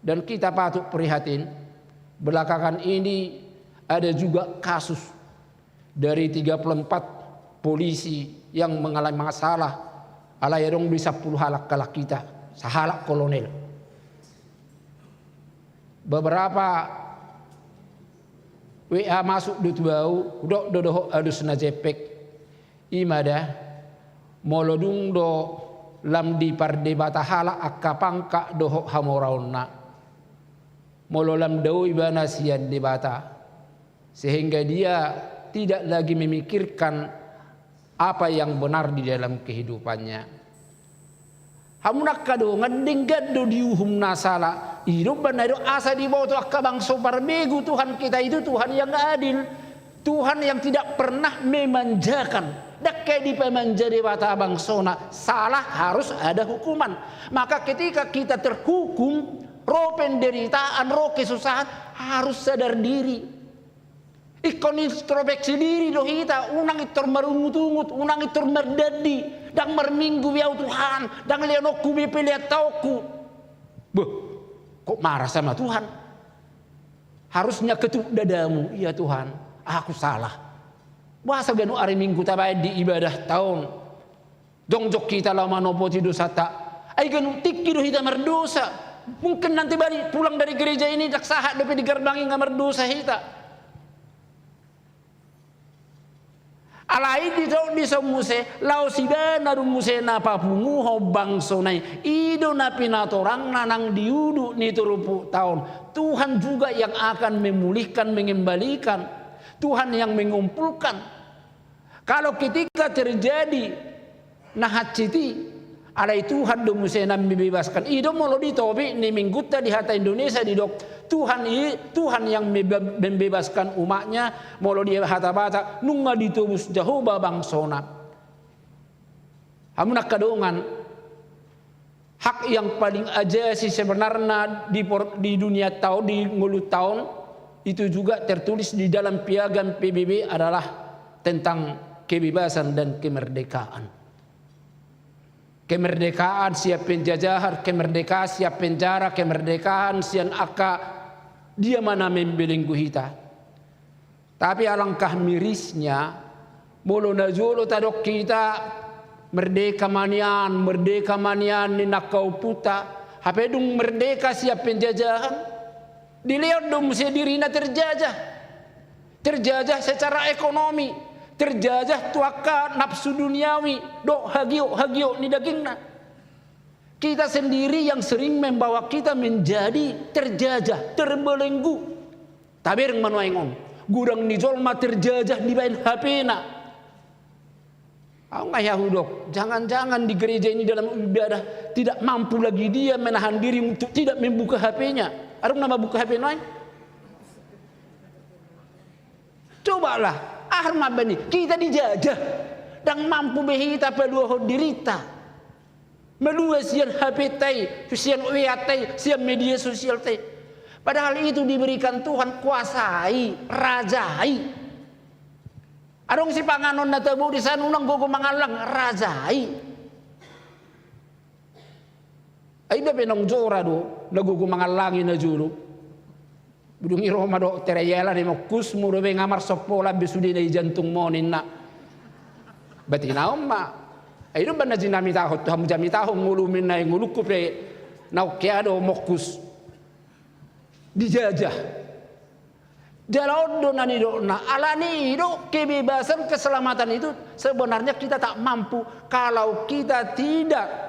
dan kita patut prihatin. Belakangan ini ada juga kasus dari 34 polisi yang mengalami masalah. Alayarong bisa 10 halak kalak kita, sahalak kolonel. Beberapa WA masuk di tuau, dok dodoh adus najepek. Imada molodung do lam di pardebata hala akapangka dohok hamorauna mololam dau ibana sian debata, sehingga dia tidak lagi memikirkan apa yang benar di dalam kehidupannya. Hamunak kado ngadinggat do diuhum nasala hidup benar asa di bawah akabang soparbegu. Tuhan kita itu Tuhan yang adil, Tuhan yang tidak pernah memanjakan. Dakai di pemanja debata abang sona salah harus ada hukuman. Maka ketika kita terhukum, ro penderitaan, ro kesusahan, harus sadar diri. Ikon introspeksi diri do hita, unang itor marungut-ungut, unang itor merdadi, dang merminggu biau Tuhan, dang leonokku bepeliat tauku. Beh, kok marah sama Tuhan? Harusnya ketuk dadamu, iya Tuhan, aku salah. Bahasa ganu hari minggu tabai di ibadah tahun. Dongjok kita lama nopo ti dosa tak. Ai ganu tikki do hita merdosa. Mungkin nanti balik pulang dari gereja ini dak sahat dapat digerbangi ngamar dosa hita. Alai di somuse lau sibana rum muse na papungu hobang sonai. Ido na pinatorang nanang diudu ni turupu tahun. Tuhan juga yang akan memulihkan, mengembalikan. Tuhan yang mengumpulkan. Kalau ketika terjadi nahaciti, alai Tuhan do musena membebaskan. Ido molo ditobi ni mingguta di hata Indonesia di dok. Tuhan yang membebaskan umatnya molo dia hata bata nunga ditubus jauh babang sona. Hamunak kadongan hak yang paling ajasi sebenarnya di dunia tahun di mulut tahun itu juga tertulis di dalam piagam PBB adalah tentang kebebasan dan kemerdekaan. Kemerdekaan siap penjajahan, kemerdekaan siap penjara, kemerdekaan siap aka dia mana membelenggu kita. Tapi alangkah mirisnya, mulu najolo tadok kita merdeka manian ni nakau puta. Hapedung merdeka siap penjajahan. Dilihat dong sedirina terjajah. Terjajah secara ekonomi. Terjajah tuaka nafsu duniawi. Dok hagio ni dagingna. Kita sendiri yang sering membawa kita menjadi terjajah, terbelenggu. Tabir manuaingon. Gudang ni jolma terjajah di bain HP-na. Nggak Yahudok, jangan-jangan di gereja ini dalam ibadah tidak mampu lagi dia menahan diri untuk tidak membuka HP-nya. Ada nama buka HP lain? Cobalah, ahma bani kita dijajah dan mampu behita pedua dirita. Melua sian HP tay, sian WA tay, sian media sosial tay. Padahal itu diberikan Tuhan kuasai, rajai. Adong si panganon na tabo di sana unang gogo mangalang razai. Ay da penong jora do nagugo mangalangi na juro. Budung i Roma do terayela ni mokus mo do ngamar sopola besudi na jantung monin na. Batina umma. Ay do ban na jinami taho to hamu jami taho ngulumin na nguluku pe naukiado mokus. Dijajah. Jalaudo nanido na alani itu kebebasan keselamatan itu sebenarnya kita tak mampu kalau kita tidak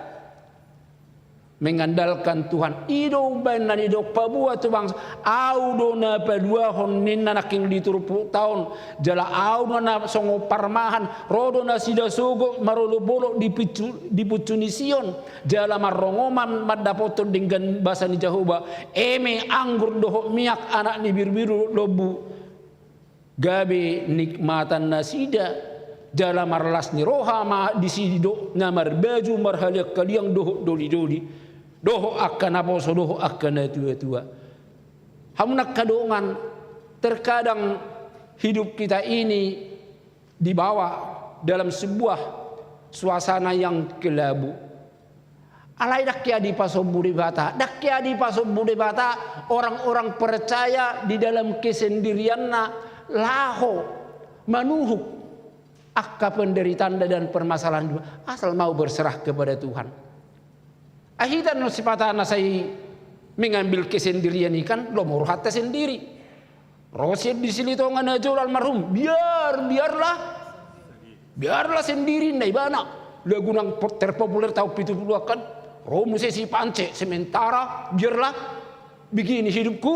mengandalkan Tuhan. Ido ban nanido pabua tu bangsa audo na padua honin na naking diturpu tahun jala audo na songo parmahan rodo na sida sogo marolo bolo dipucuni sion jala marongoman madapoto dengan bahasa ni Jahoba eme anggur doho miak anak ni biru-biru lobu gabe nikmatan nasida jala marlas ni rohama disido namar baju marhaliak kaliang doho doli-doli doho akan apa so doho akan tua-tua. Hamunak kadongan terkadang hidup kita ini dibawa dalam sebuah suasana yang kelabu. Alai dakya di pasoburi bata, dakya di pasoburi bata orang-orang percaya di dalam kesendirianna laho manuhuk akka penderitaan dan permasalahan asal mau berserah kepada Tuhan. Ahidan no sipatana saya mengambil kesendirian ikan lo mau hatta sendiri. Rosid di sini to ngana jol almarhum biarlah sendiri nai bana. Lagu nang terpopuler tahu pitu puluh kan. Romu si pance sementara biarlah begini hidupku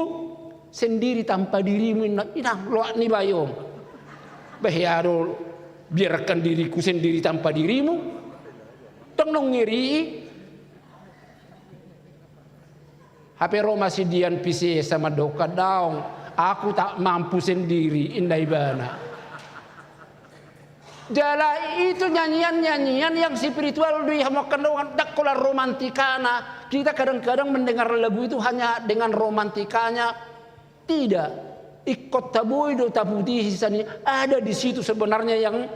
sendiri tanpa dirimu inang lo ni bayong. Bahyaro biarkan diriku sendiri tanpa dirimu. Tong ngiri. HP Roma sidian PC sama doka daung. Aku tak mampu sendiri indai bana. Jala itu nyanyian-nyanyian yang spiritual di hamakan doang dakola romantikana. Kita kadang-kadang mendengar lagu itu hanya dengan romantikanya. Tidak. Ikut tabuido tabuti hisani ada di situ sebenarnya yang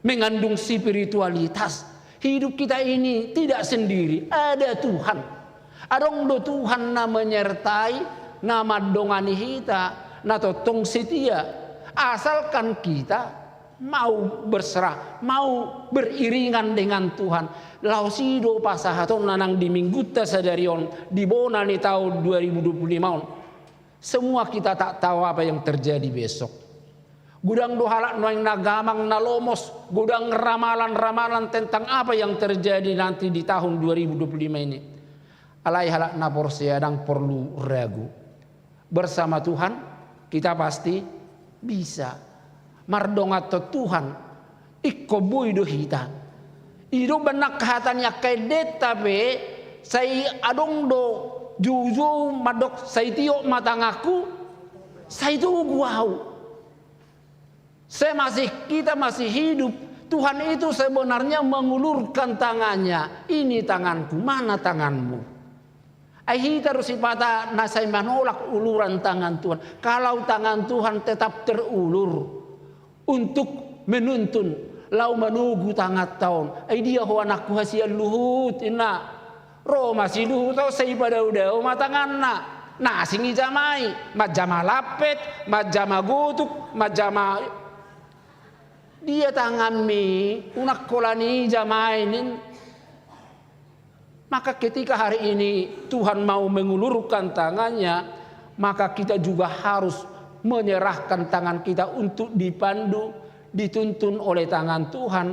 mengandung spiritualitas. Hidup kita ini tidak sendiri, ada Tuhan. Adong do Tuhan na menyertai, nama dongani kita, na totong setia. Asalkan kita mau berserah, mau beriringan dengan Tuhan. Lausido pasahaton nanang di mingguta sadarion di bona ni tahun 2025. Semua kita tak tahu apa yang terjadi besok. Gudang dohalak noing nagamang nalomos, gudang ramalan-ramalan tentang apa yang terjadi nanti di tahun 2025 ini. Alai halak napor seadang perlu ragu. Bersama Tuhan kita pasti bisa. Mardongat to Tuhan ikko buido hita. Ido benak kahatannya kedet tapi saya adong do juju madok saya tio matangaku saya itu guau. Kita masih hidup. Tuhan itu sebenarnya mengulurkan tangannya. Ini tanganku, mana tanganmu? Ahita rusipata nasay manolak uluran tangan Tuhan. Kalau tangan Tuhan tetap terulur untuk menuntun lau manugu tangat tahun ai dia ho anakku hasil luhut ina ro masih luhut tau sei pada udah matanganna nasingi jamai majama lapet majama gutuk majama dia tangami unak kolani jamainin. Maka ketika hari ini Tuhan mau mengulurkan tangannya, maka kita juga harus menyerahkan tangan kita untuk dipandu, dituntun oleh tangan Tuhan.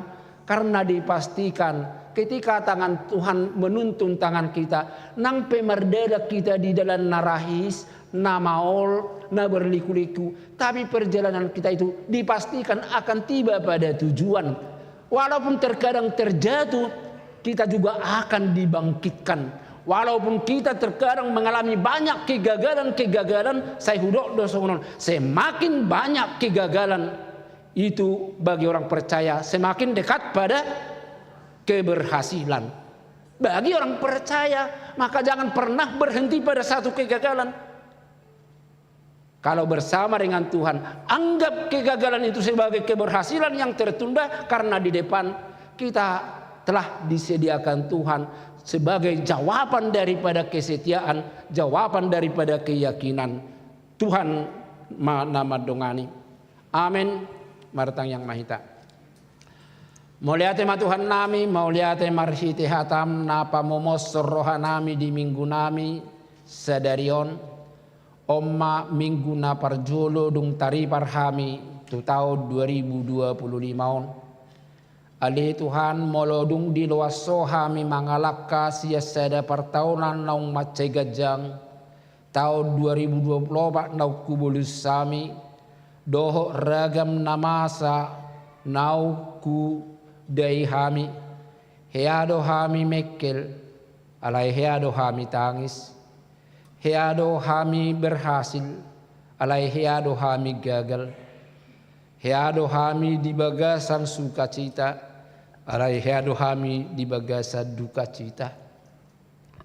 Karena dipastikan ketika tangan Tuhan menuntun tangan kita, nang pemerdeda kita di dalam narahis, na maol, na berliku-liku. Tapi perjalanan kita itu dipastikan akan tiba pada tujuan. Walaupun terkadang terjatuh, kita juga akan dibangkitkan. Walaupun kita terkadang mengalami banyak kegagalan, saya hudok dosonon. Semakin banyak kegagalan itu bagi orang percaya semakin dekat pada keberhasilan. Bagi orang percaya maka jangan pernah berhenti pada satu kegagalan. Kalau bersama dengan Tuhan, anggap kegagalan itu sebagai keberhasilan yang tertunda karena di depan kita telah disediakan Tuhan sebagai jawaban daripada kesetiaan, jawaban daripada keyakinan. Tuhan nama dongani. Amin. Martang yang mahita. Mauliate Tuhan nami, mauliate marhite hatam napa momos roha nami di minggu nami sadarion. Omma minggu na parjolo dung tari parhami tu tahun 2025. Ali Tuhan molodung di luas sohami mangalaka sia sada pertahunan naung macai gajang tahun 2024 nau kubulus sami doho ragam namasa nau ku dai hami heado hami mekel alai heado hami tangis heado hami berhasil alai heado hami gagal heado hami di bagasan sukacita, alai heado hami di bagasan duka cita.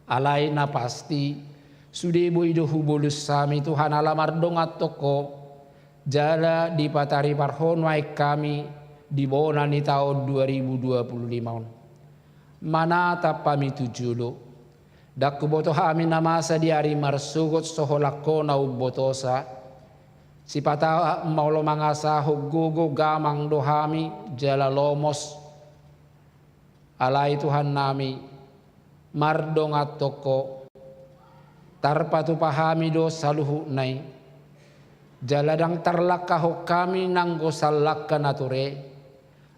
Alai na pasti sudebo ido hubulus sami Tuhan alamar dongat toko jala di patari parhon waik kami di bonani tahun 2025. Mana tapami tujulo dak boto hami namasa di hari marsugot soholako na ubotosa. Si pata maulo mangasa hugugo gamang dohami jala lomos alai Tuhan nami mardongat toko tarpatu pahami do saluhu nai jaladang tarlakaho kami nanggo salakka nature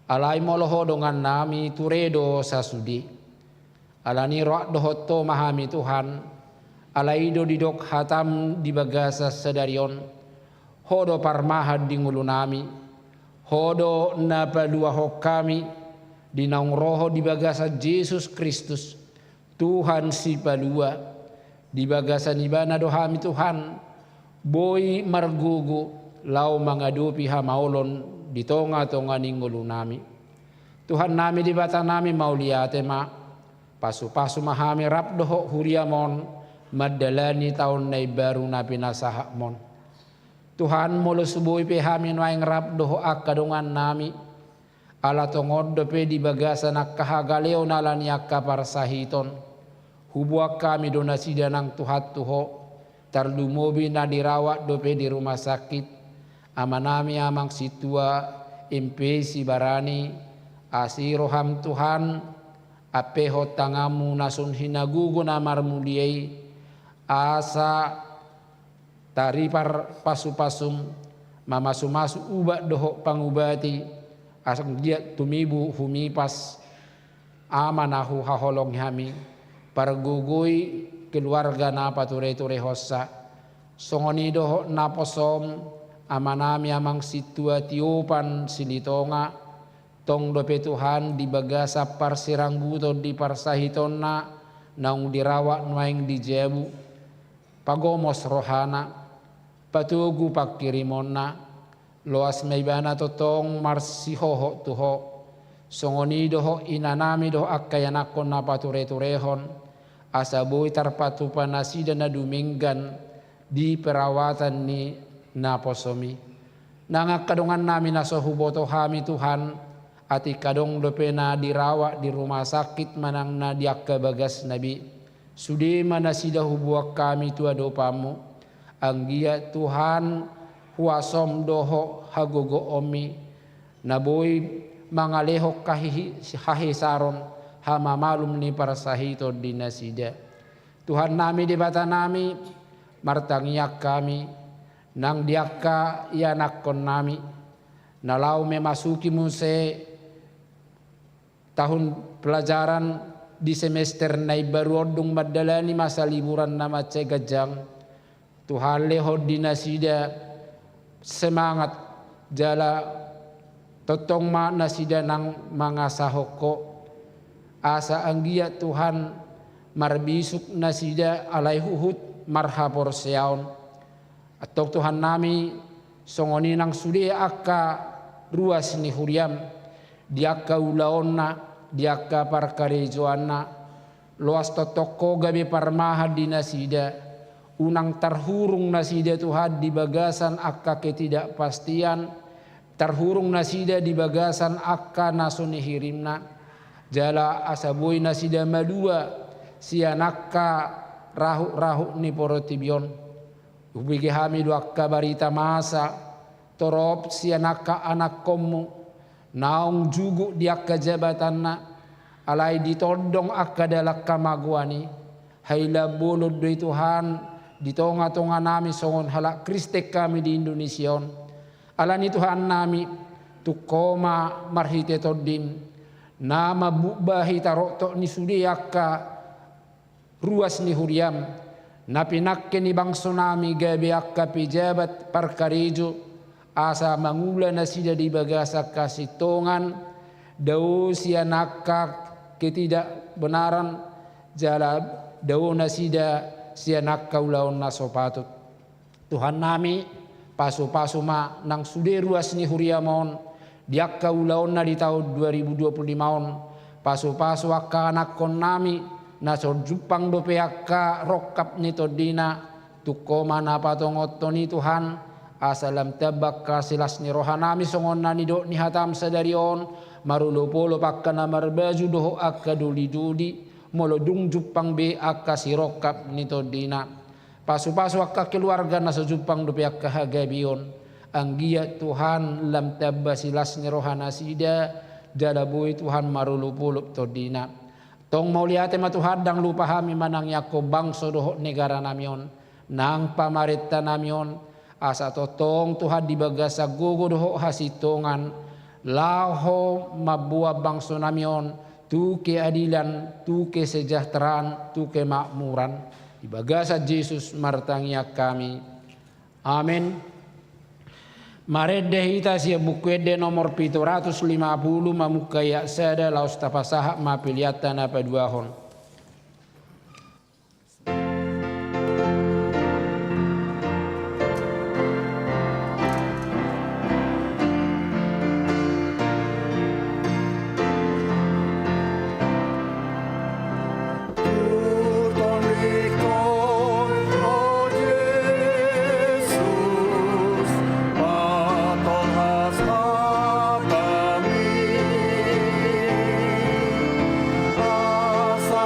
alai moloho dongan nami turedo sasudi alani roak dohoto mahami Tuhan alai do didok hatam di bagasa sedarion hodo parmahan di ngulu nami hodo napalua hokami di naung roho di bagasa Yesus Kristus Tuhan si palua di bagasa nibana dohami Tuhan boy margugu lau mangadupi hamaulon di tonga-tonga ni ngulu nami Tuhan nami di bata nami mauliate ma pasu-pasu mahami rap doho huriamon madalani tahun nai baru napi nasahakmon Tuhan molo subuhi pehami noaing rap doho akadongan nami ala tongod dope di bagasa nakkahagaleo nalani akka parsahiton hubuak kami donasi danang tuhat tuho tarlumobi na dirawat dope di rumah sakit amanami amang situa impe si barani asiroham Tuhan apeho tangamu nasun hinagugo namar muliai asa taripar pasu-pasum mamasu-masu ubak doho pangubati asang dia tumibu humipas amanahu haholong hami pargugui keluarga napa ture-ture hossa songoni doho naposom amanami amang situa tiopan silitonga tong dope Tuhan di bagasa parsirangguto di parsahitonna naung dirawat nuaing di jebu pagomos rohana patugu pakirimonna loas meibana totong marsihoho tuho songoni doho inanami doho akayanakon na pature-turehon asabui tarpatu panasida na duminggan di perawatan ni naposomi Nangakadongan namin na sohuboto hami Tuhan, ati kadong dope na dirawa di rumah sakit manang na diak bagas nabi. Sudi mana sida hubuak kami tua dopamu, anggia Tuhan huasom doho hagogo omi, naboy mangalehok kahihi saron hama malum ni para sahito dinasida. Tuhan nami di bata nami, martangiak kami, nang diaka ianakon nami, nalau memasuki muse tahun pelajaran di semester nai baru odung madalani masa liburan nama cegajang. Tuhan leho dinasida semangat jala totong ma nasida nang mangasahoko asa anggia Tuhan marbisuk nasida alai huhut marhapor seaon atau Tuhan nami songoni nang sude akka ruas ni huriam diaka ulaonna diaka parkarejoanna loas totoko gabe parmaha di nasida unang terhurung nasida Tuhan di bagasan akka ketidakpastian terhurung nasida di bagasan akka nasuni hirimna jala asaboy nasida madua sianaka rahu ni porotibion ubigi hamidu akka barita masa torop sianaka anak komu naung jugu di akka jabatanna alai ditodong akka dalak kamaguani haila bolod do Tuhan di tonga-tonga nami songon halak Kristek kami di Indonesia alani Tuhan nami tukoma marhite todim nama bubahi tarokto ni sudi akka ruas ni huriam napinakke ni bangso nami gabe akka pejabat parkarejo asa mangula na sida di bagasa kasitongan dau sianaka ketidakbenaran jala dau na sida sianaka ulaon na sopatut Tuhan nami pasu-pasu ma nang sude ruas ni huriamon diakka ulaon na di tahun 2025 on pasu-pasu akka anakon nami na sorjupang dope akka rokap ni todina tukoma na patongotto ni Tuhan asalam tabak kasilas ni rohanami songon na ni do ni hatam sadarion marulopolo pakka na marbaju doho akka duli-duli molodung jupang be akka si rokap ni todina pasu-pasu akka keluarga na sojupang dope akka hagabion anggia Tuhan lam tabba silas ni rohana sida jadaboy Tuhan marulopolo todina tong mauliate matuhan dang lupa hami manang yako bangso doho negara namion nang pamarita namion asa totong Tuhan di bagasa gogo doho hasitongan laho mabua bangso namion tu keadilan tu kesejahteraan tu kemakmuran di bagasa Yesus martangiak kami amin. Marede hita sia bukuede nomor 750 mamukaya sada laus tapasaha mapiliatan apa dua hon. Asa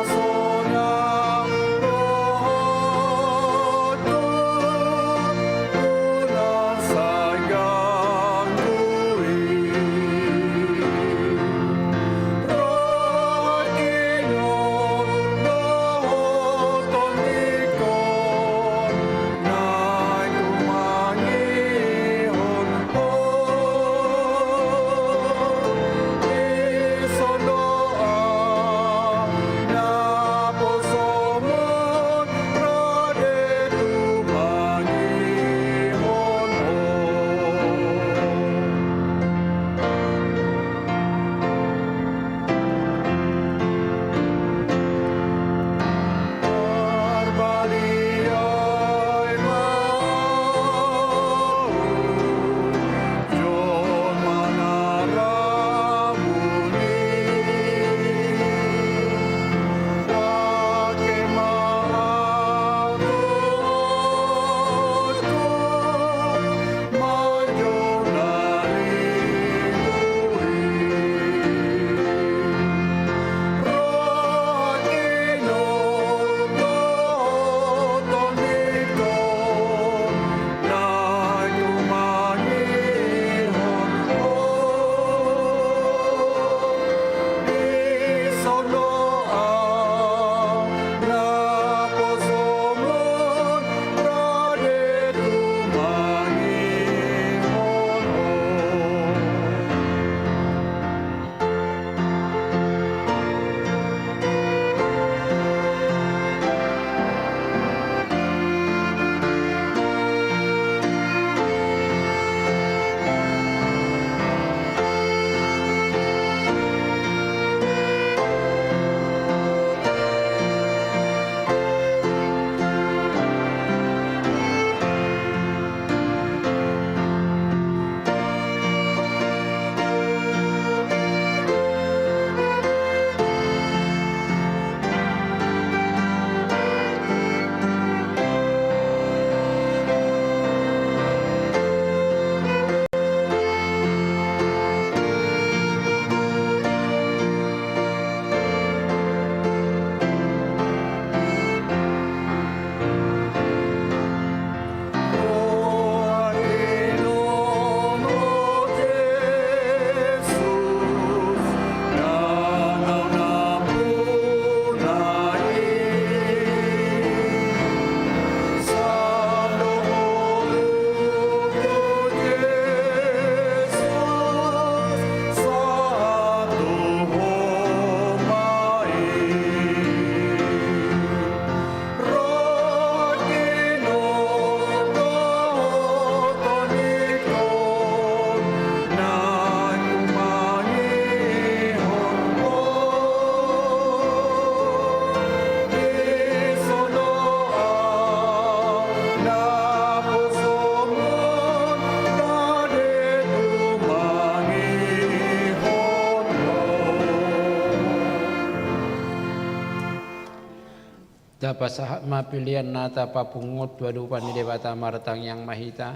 Dapat sahat ma pilihan nata papungot wadupan di debata martang yang mahita.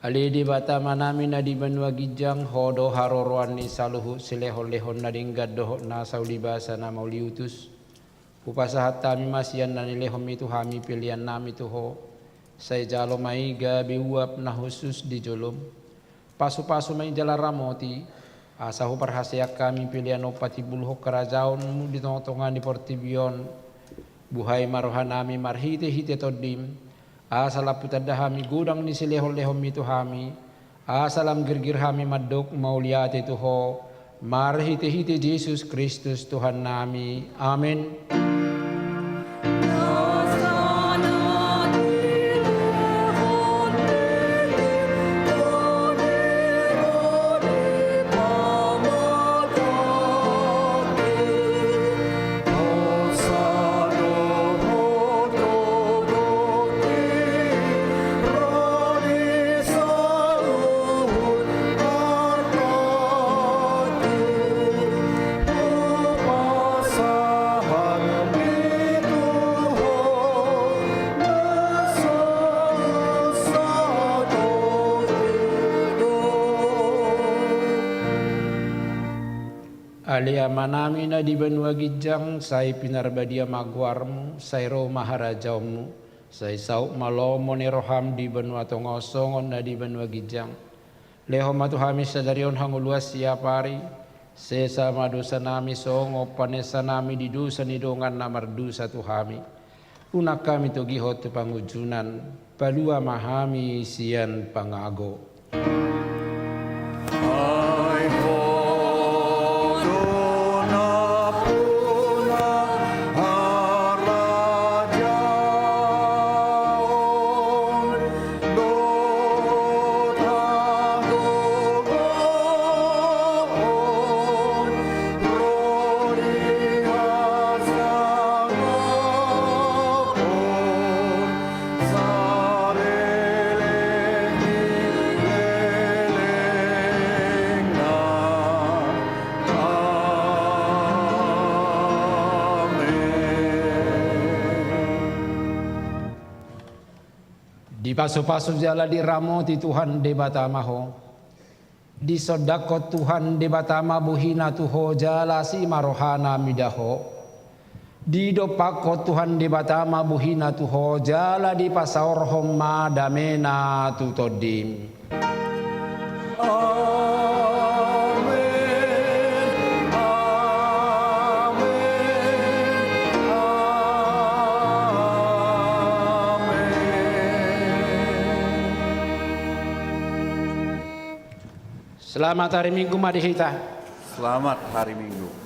Ali di bata manami na di benua gijang hodo haroroan ni saluhu silehon-lehon na dinggat doho na saulibasa na mauliutus. Upasahat tami masian na nilehom itu hami pilihan nami tuho. Say jalo maiga biuap na khusus di jolom. Pasu-pasu may jala ramoti. Asahu perhasiak kami pilihan opati buluh kerajaun mu di tongtongan di Portibion. Buhay marohanami marhite-hite todim. Asalam putadahami gudang ni silehol-lehom itu hami. Asalam girgir hami madok mauliate tuho. Marhite-hite Yesus Kristus Tuhan nami. Amin. Alia manami na di benua gijang, say pinarbadia magwarmu, say ro maharajaumu, say sauk malomo ni roham di benua tongosongon na di benua gijang. Leho matuhami sadarion hanguluas siapari, sesa madosa nami songo panesa nami di dusa ni dongan namardusa tuhami. Unak kami to gihot pangujunan, palua mahami sian pangago. Di paso-paso jala di ramoti Tuhan de batamaho. Di sodako Tuhan de batama buhina tuho jala si marohana midaho. Di dopako Tuhan de batama buhina tuho jala di pasaor homma damena tutodim. Selamat hari Minggu Madihita. Selamat hari Minggu.